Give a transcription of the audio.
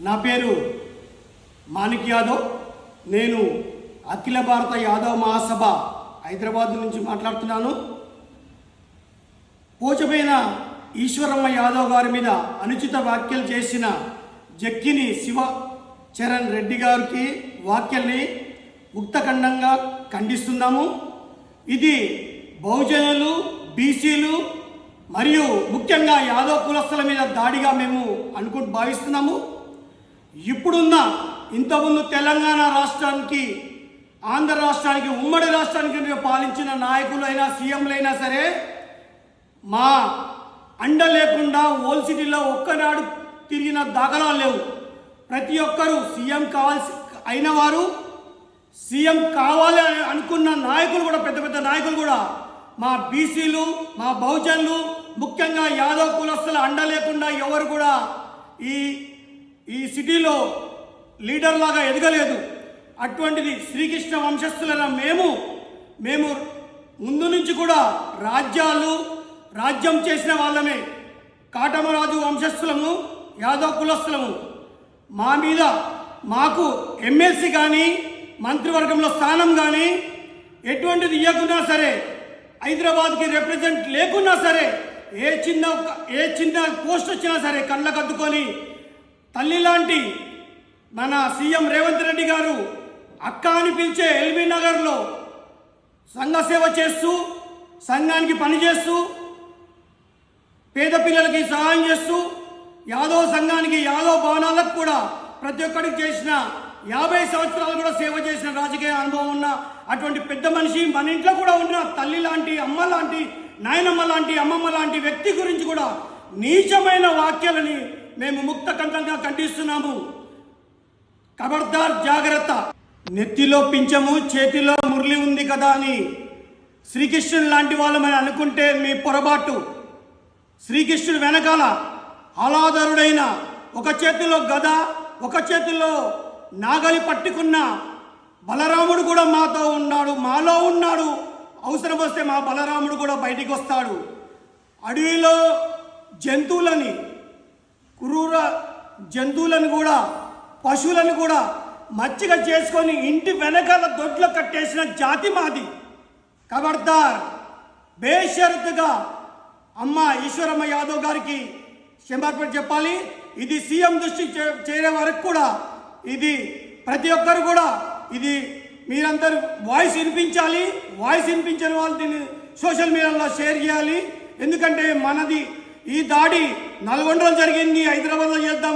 నా పేరు మాణిక్ యాదవ్. నేను అఖిల భారత యాదవ్ మహాసభ హైదరాబాద్ నుంచి మాట్లాడుతున్నాను. పోచమైన ఈశ్వరమ్మ యాదవ్ గారి మీద అనుచిత వ్యాఖ్యలు చేసిన జక్కిని శివ చరణ్ రెడ్డి గారికి వ్యాఖ్యల్ని ముక్తఖండంగా ఖండిస్తున్నాము. ఇది బహుజనులు, బీసీలు మరియు ముఖ్యంగా యాదవ్ కులస్తుల మీద దాడిగా మేము భావిస్తున్నాము. ఇప్పుడున్న ఇంతకుముందు తెలంగాణ రాష్ట్రానికి, ఆంధ్ర రాష్ట్రానికి, ఉమ్మడి రాష్ట్రానికి పాలించిన నాయకులైనా సీఎంలైనా సరే మా అండ లేకుండా ఓల్ సిటీలో ఒక్కనాడు తిరిగిన దాఖలాలు లేవు. ప్రతి ఒక్కరూ సీఎం అయిన వారు, సీఎం కావాలి అనుకున్న నాయకులు కూడా, పెద్ద పెద్ద నాయకులు కూడా మా బీసీలు, మా బహుజనులు, ముఖ్యంగా యాదవ్ కులస్తుల అండ లేకుండా ఎవరు కూడా ఈ సిటీలో లీడర్ లాగా ఎదగలేదు. అటువంటిది శ్రీకృష్ణ వంశస్థులైన మేము ముందు నుంచి కూడా రాజ్యం చేసిన వాళ్ళమే. కాటమరాజు వంశస్థులము, యాదవ్ కులస్థులము. మా మీద మాకు ఎమ్మెల్సీ కానీ మంత్రివర్గంలో స్థానం కానీ ఎటువంటిది ఇవ్వకున్నా సరే, హైదరాబాద్కి రిప్రజెంట్ లేకున్నా సరే, ఏ చిన్న పోస్ట్ వచ్చినా సరే కళ్ళకద్దుకొని తల్లి లాంటి మన సీఎం రేవంత్ రెడ్డి గారు అక్క అని పిలిచే ఎల్బీ నగర్లో సంఘ సేవ చేస్తూ, సంఘానికి పనిచేస్తూ, పేద పిల్లలకి సహాయం చేస్తూ, యాదవ్ సంఘానికి, యాదవ్ భవనాలకు కూడా ప్రతి ఒక్కరికి చేసిన 50 సంవత్సరాలు కూడా సేవ చేసిన రాజకీయ అనుభవం ఉన్న అటువంటి పెద్ద మనిషి, మన ఇంట్లో కూడా ఉన్న తల్లి లాంటి, అమ్మ లాంటి, నాయనమ్మ లాంటి, అమ్మమ్మ లాంటి వ్యక్తి గురించి కూడా నీచమైన వాక్యాలని మేము ముక్తకంఠంగా ఖండిస్తున్నాము. ఖబర్దార్, జాగ్రత్త. నెత్తిలో పింఛము, చేతిలో మురళి ఉంది కదా అని శ్రీకృష్ణుడు లాంటి వాళ్ళమని అనుకుంటే మీ పొరపాటు. శ్రీకృష్ణుడు వెనకాల ఆలాదరుడైన, ఒక చేతిలో గద, ఒక చేతిలో నాగలి పట్టుకున్న బలరాముడు కూడా మాతో ఉన్నాడు, మాలో ఉన్నాడు. అవసరం వస్తే మా బలరాముడు కూడా బయటికి వస్తాడు. అడవిలో జంతువులని, క్రూర జంతువులను కూడా, పశువులను కూడా మచ్చిక చేసుకొని ఇంటి వెనకాల దొడ్లో కట్టేసిన జాతి మాది. ఖబర్దార్, బేషరతుగా అమ్మ ఈశ్వరమ్మ యాదవ్ గారికి క్షమాపణ చెప్పాలి. ఇది సీఎం దృష్టికి చేరే వరకు కూడా ఇది ప్రతి ఒక్కరు కూడా ఇది మీరందరూ వాయిస్ వినిపించాలి. వాయిస్ వినిపించిన వాళ్ళు దీన్ని సోషల్ మీడియాలో షేర్ చేయాలి. ఎందుకంటే మనది ఈ దాడి నల్గొండలో జరిగింది, హైదరాబాద్లో చేద్దాం.